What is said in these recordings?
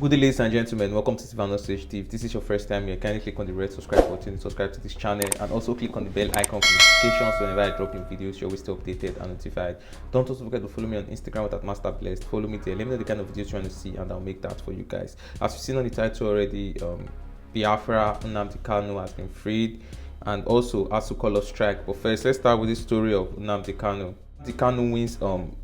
Good day, ladies and gentlemen. Welcome to Biafra Nnamdi Kanu. If this is your first time here, kindly click on the red subscribe button, subscribe to this channel, and also click on the bell icon for notifications. So whenever I drop new videos, you're always stay updated and notified. Don't also forget to follow me on Instagram at MasterBlessed. Follow me there. Let me know the kind of videos you want to see, and I'll make that for you guys. As you've seen on the title already, Biafra Nnamdi Kanu has been freed, and also ASUU call of strike. But first, let's start with the story of Nnamdi Kanu. Nnamdi Kanu wins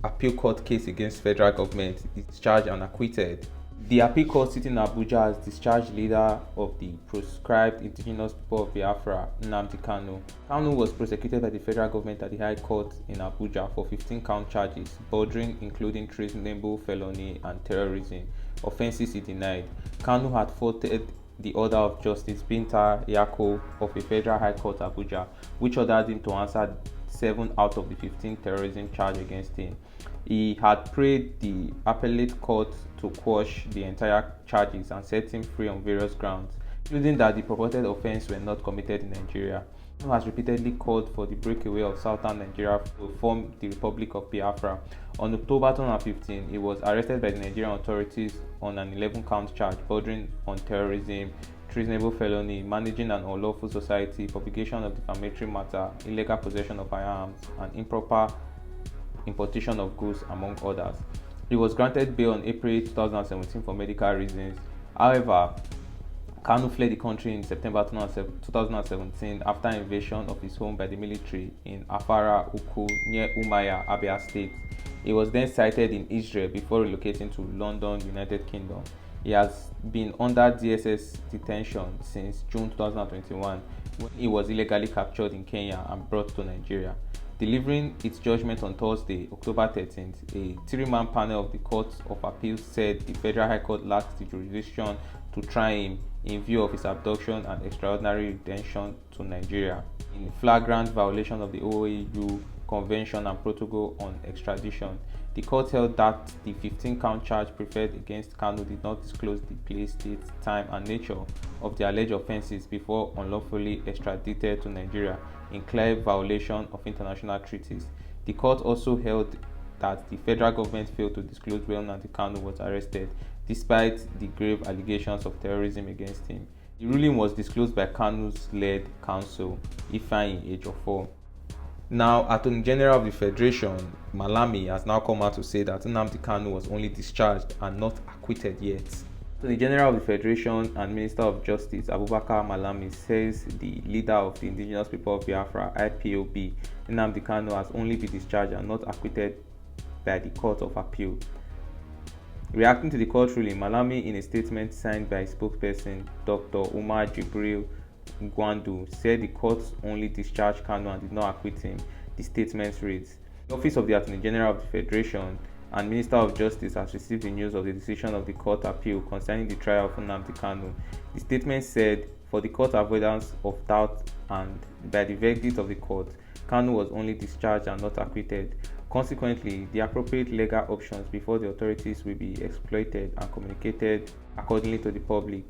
appeal court case against federal government. He's charged and acquitted. The appeal court sitting in Abuja has discharged leader of the proscribed indigenous people of Biafra, Nnamdi Kanu. Kanu was prosecuted by the federal government at the High Court in Abuja for 15 count charges, bordering including treasonable felony and terrorism, offences he denied. Kanu had faulted the order of Justice Binta Yako of a federal High Court Abuja, which ordered him to answer 7 out of the 15 terrorism charges against him. He had prayed the appellate court to quash the entire charges and set him free on various grounds, including that the purported offences were not committed in Nigeria. He has repeatedly called for the breakaway of southern Nigeria to form the Republic of Biafra. On October 2015, he was arrested by the Nigerian authorities on an 11-count charge bordering on terrorism, treasonable felony, managing an unlawful society, publication of defamatory matter, illegal possession of firearms, and improper importation of goods, among others. He was granted bail on April 2017 for medical reasons. However, Kanu fled the country in September 2017 after invasion of his home by the military in Afara Uku near Umuahia, Abia State. He was then cited in Israel before relocating to London, United Kingdom. He has been under DSS detention since June 2021 when he was illegally captured in Kenya and brought to Nigeria. Delivering its judgment on Thursday, October 13th, a 3-man panel of the Court of Appeals said the Federal High Court lacked the jurisdiction to try him in view of his abduction and extraordinary detention to Nigeria in flagrant violation of the OAU Convention and Protocol on Extradition. The court held that the 15-count charge preferred against Kanu did not disclose the place, date, time, and nature of the alleged offences before unlawfully extradited to Nigeria, in clear violation of international treaties. The court also held that the federal government failed to disclose where Nnamdi Kanu was arrested, despite the grave allegations of terrorism against him. The ruling was disclosed by Kanu's lead counsel, Ifeanyi Ejiofor. Now, Attorney General of the Federation, Malami, has now come out to say that Nnamdi Kanu was only discharged and not acquitted yet. Attorney General of the Federation and Minister of Justice, Abubakar Malami, says the leader of the indigenous people of Biafra, IPOB, Nnamdi Kanu, has only been discharged and not acquitted by the Court of Appeal. Reacting to the court ruling, Malami, in a statement signed by his spokesperson, Dr. Umar Jibril Gwandu, said the court only discharged Kanu and did not acquit him. The statement reads, "The Office of the Attorney General of the Federation and Minister of Justice has received the news of the decision of the Court Appeal concerning the trial of Nnamdi Kanu." The statement said, "For the court avoidance of doubt and by the verdict of the court, Kanu was only discharged and not acquitted. Consequently, the appropriate legal options before the authorities will be exploited and communicated accordingly to the public."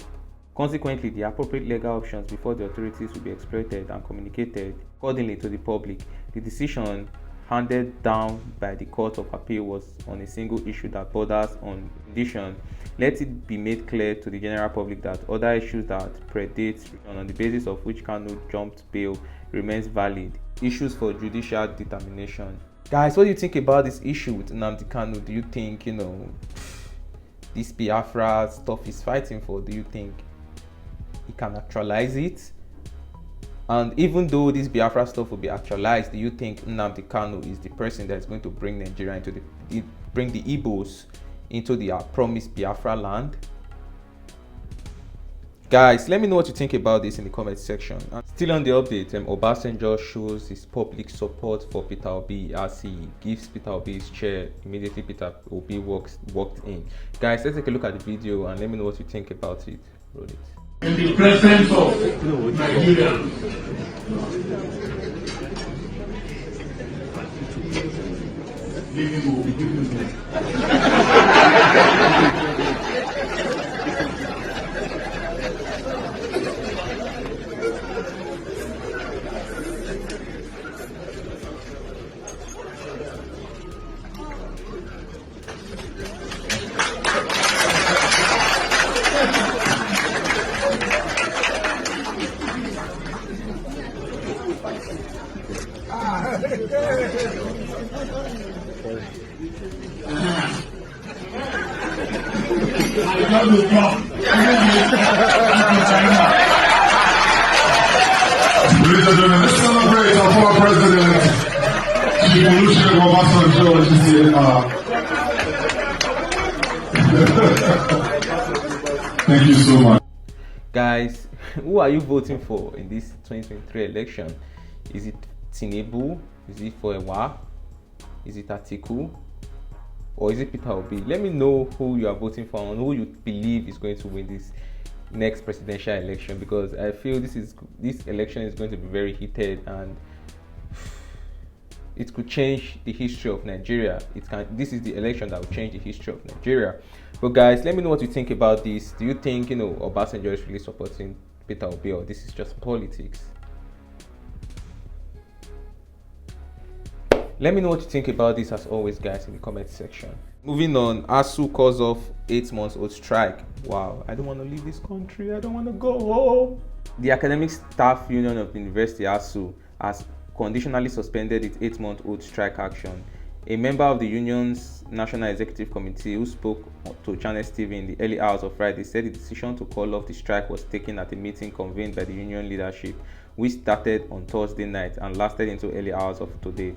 Consequently, the appropriate legal options before the authorities will be exploited and communicated accordingly to the public. The decision handed down by the Court of Appeal was on a single issue that borders on condition. Let it be made clear to the general public that other issues that predate on the basis of which Kanu jumped bail remains valid. Issues for judicial determination. Guys, what do you think about this issue with Nnamdi Kanu? Do you think, this Biafra stuff he's fighting for, do you think he can actualize it? And even though this Biafra stuff will be actualized, do you think Nnamdi Kanu is the person that's going to bring Nigeria into bring the Igbos into the promised Biafra land? Guys, let me know what you think about this in the comment section. And still on the update, Obasanjo shows his public support for Peter Obi as he gives Peter Obi his chair. Immediately Peter Obi walked in. Guys, let's take a look at the video and let me know what you think about it. Roll it. In the presence of Nigerians, God will come. Ladies and gentlemen, let's celebrate our former president, Chief Obasanjo, Thank you so much. Guys, who are you voting for in this 2023 election? Is it Tinubu? Is it Foewa? Is it Atiku? Or is it Peter Obi? Let me know who you are voting for and who you believe is going to win this next presidential election, because I feel this election is going to be very heated and it could change the history of Nigeria. This is the election that will change the history of Nigeria. But guys, let me know what you think about this. Do you think Obasanjo is really supporting Peter Obi, or this is just politics? Let me know what you think about this, as always, guys, in the comment section. Moving on, ASUU calls off 8-month-old strike. Wow, I don't want to leave this country. I don't want to go home. The Academic Staff Union of the University, ASUU, has conditionally suspended its 8-month-old strike action. A member of the union's National Executive Committee, who spoke to Channels TV in the early hours of Friday, said the decision to call off the strike was taken at a meeting convened by the union leadership, which started on Thursday night and lasted into early hours of today.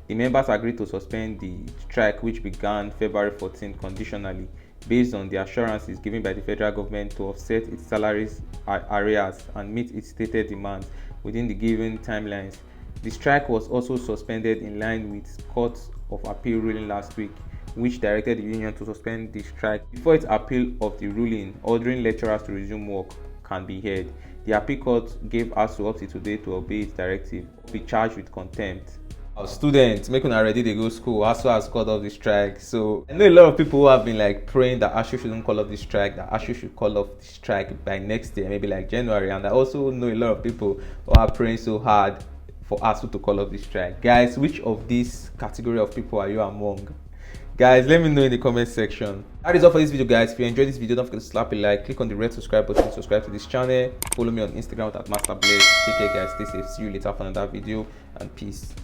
The members agreed to suspend the strike, which began February 14, conditionally, based on the assurances given by the federal government to offset its salaries arrears and meet its stated demands within the given timelines. The strike was also suspended in line with Court of Appeal ruling last week, which directed the union to suspend the strike before its appeal of the ruling ordering lecturers to resume work can be heard. The appeal court gave ASUU up to today to obey its directive, be charged with contempt. Students, make una ready to go school. ASUU has called off the strike. So I know a lot of people who have been praying that ASUU shouldn't call off the strike, that ASUU should call off the strike by next year, maybe January. And I also know a lot of people who are praying so hard for ASUU to call off the strike. Guys, which of this category of people are you among? Guys, let me know in the comment section. That is all for this video, guys. If you enjoyed this video, don't forget to slap a like, click on the red subscribe button, subscribe to this channel, follow me on Instagram at MasterBlaze. Take care, guys, stay safe, see you later for another video, and peace.